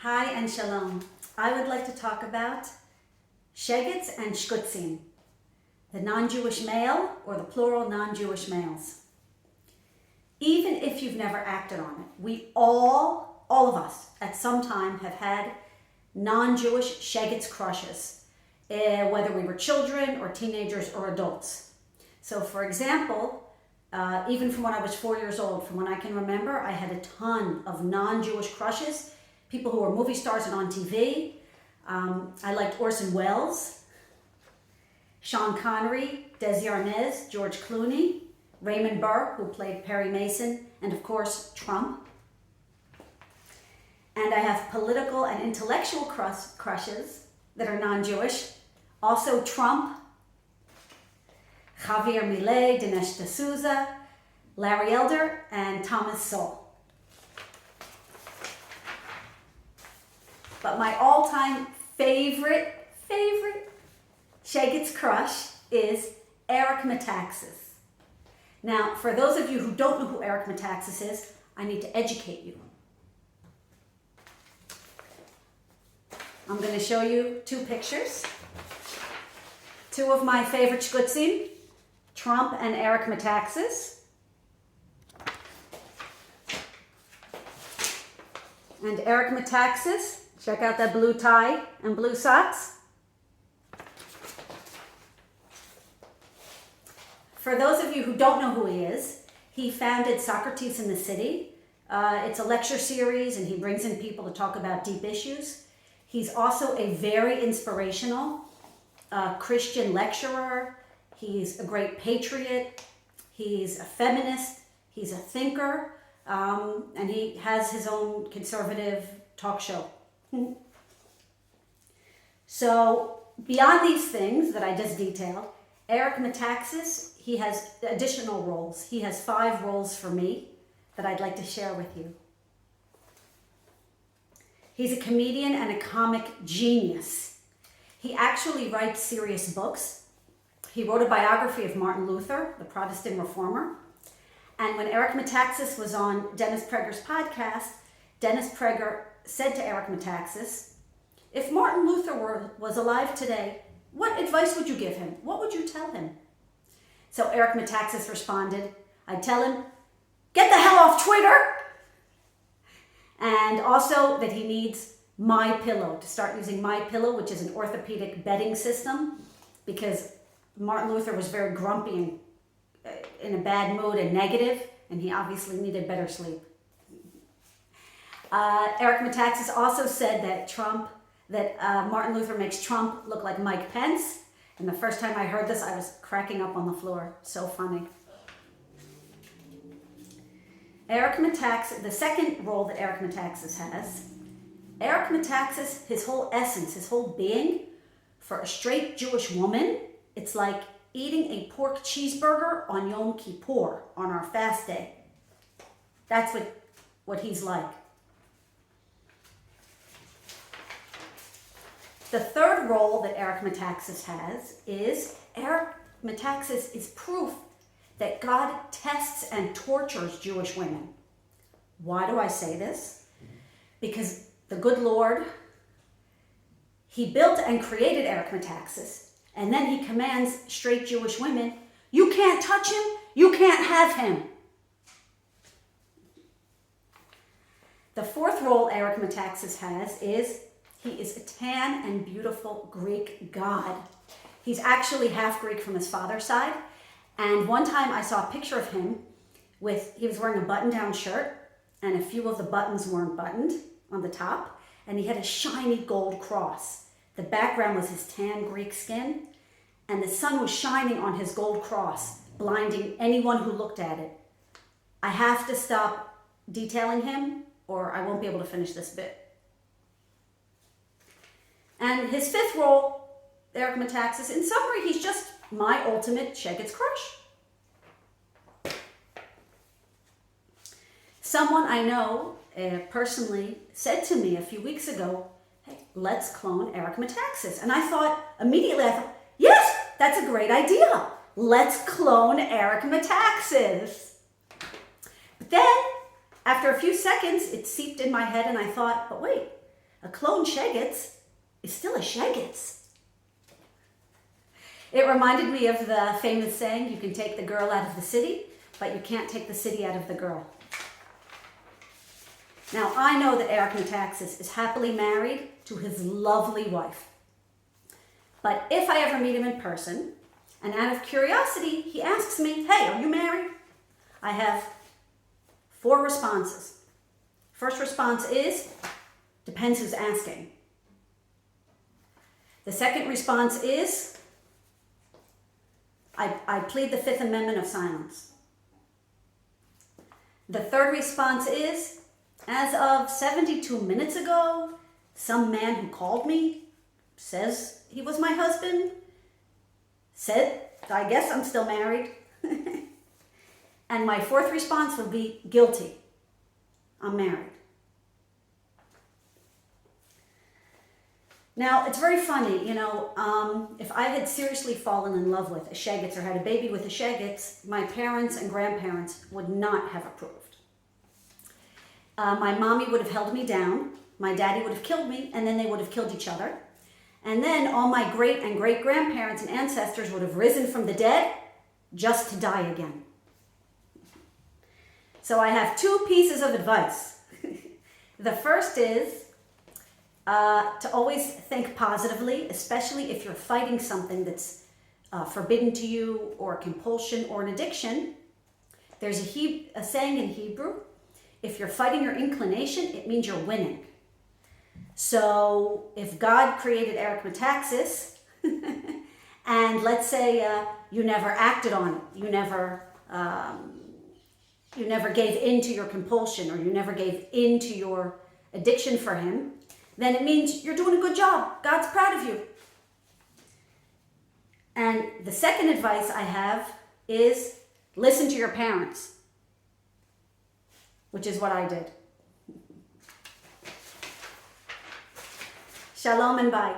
Hi and shalom. I would like to talk about Shaygetz and Shkutzim, the non-Jewish male or the plural non-Jewish males. Even if you've never acted on it, we all of us at some time have had non-Jewish Shaygetz crushes, whether we were children or teenagers or adults. So for example, even from when I was 4 years old, from when I can remember, I had a ton of non-Jewish crushes, people who were movie stars and on TV. I liked Orson Welles, Sean Connery, Desi Arnaz, George Clooney, Raymond Burr, who played Perry Mason, and of course, Trump. And I have political and intellectual crushes that are non-Jewish. Also Trump, Javier Milei, Dinesh D'Souza, Larry Elder, and Thomas Sowell. But my all-time favorite Shaygetz crush is Eric Metaxas. Now, for those of you who don't know who Eric Metaxas is, I need to educate you. I'm going to show you two pictures. Two of my favorite shkutzim, Trump and Eric Metaxas. And Eric Metaxas, check out that blue tie and blue socks. For those of you who don't know who he is, he founded Socrates in the City. It's a lecture series and he brings in people to talk about deep issues. He's also a very inspirational Christian lecturer. He's a great patriot. He's a feminist. He's a thinker. And he has his own conservative talk show. So beyond these things that I just detailed, Eric Metaxas, he has additional roles. He has 5 roles for me that I'd like to share with you. He's a comedian and a comic genius. He actually writes serious books. He wrote a biography of Martin Luther, the Protestant reformer. And when Eric Metaxas was on Dennis Prager's podcast, Dennis Prager said to Eric Metaxas, if Martin Luther was alive today, what advice would you give him? What would you tell him? So Eric Metaxas responded, I'd tell him, get the hell off Twitter. And also that he needs MyPillow, to start using MyPillow, which is an orthopedic bedding system, because Martin Luther was very grumpy and in a bad mood and negative, and he obviously needed better sleep. Eric Metaxas also said that Martin Luther makes Trump look like Mike Pence. And the first time I heard this, I was cracking up on the floor. So funny. Eric Metaxas, the second role that Eric Metaxas has, Eric Metaxas, his whole essence, his whole being, for a straight Jewish woman, it's like eating a pork cheeseburger on Yom Kippur, on our fast day. That's what he's like. The third role that Eric Metaxas has is Eric Metaxas is proof that God tests and tortures Jewish women. Why do I say this? Because the good Lord, he built and created Eric Metaxas, and then he commands straight Jewish women, you can't touch him, you can't have him. The fourth role Eric Metaxas has is he is a tan and beautiful Greek god. He's actually half Greek from his father's side. And one time I saw a picture of him he was wearing a button-down shirt and a few of the buttons weren't buttoned on the top. And he had a shiny gold cross. The background was his tan Greek skin and the sun was shining on his gold cross, blinding anyone who looked at it. I have to stop detailing him or I won't be able to finish this bit. And his fifth role, Eric Metaxas, in summary, he's just my ultimate Shaygetz crush. Someone I know personally said to me a few weeks ago, hey, let's clone Eric Metaxas. And I thought, yes, that's a great idea. Let's clone Eric Metaxas. But then, after a few seconds, it seeped in my head and I thought, but wait, a clone Shaygetz is still a Shaygetz. It reminded me of the famous saying, you can take the girl out of the city, but you can't take the city out of the girl. Now, I know that Eric Metaxas is happily married to his lovely wife. But if I ever meet him in person, and out of curiosity, he asks me, hey, are you married? I have 4 responses. First response is, depends who's asking. The second response is, I plead the Fifth Amendment of silence. The third response is, as of 72 minutes ago, some man who called me says he was my husband, said, I guess I'm still married. And my fourth response would be guilty. I'm married. Now, it's very funny, if I had seriously fallen in love with a Shaygetz or had a baby with a Shaygetz, my parents and grandparents would not have approved. My mommy would have held me down, my daddy would have killed me, and then they would have killed each other. And then all my great and great grandparents and ancestors would have risen from the dead just to die again. So I have 2 pieces of advice. The first is to always think positively, especially if you're fighting something that's forbidden to you, or a compulsion or an addiction. There's a saying in Hebrew, if you're fighting your inclination, it means you're winning. So if God created Eric Metaxas, and let's say you never acted on it, you never gave in to your compulsion, or you never gave in to your addiction for him, then it means you're doing a good job. God's proud of you. And the second advice I have is listen to your parents, which is what I did. Shalom and bye.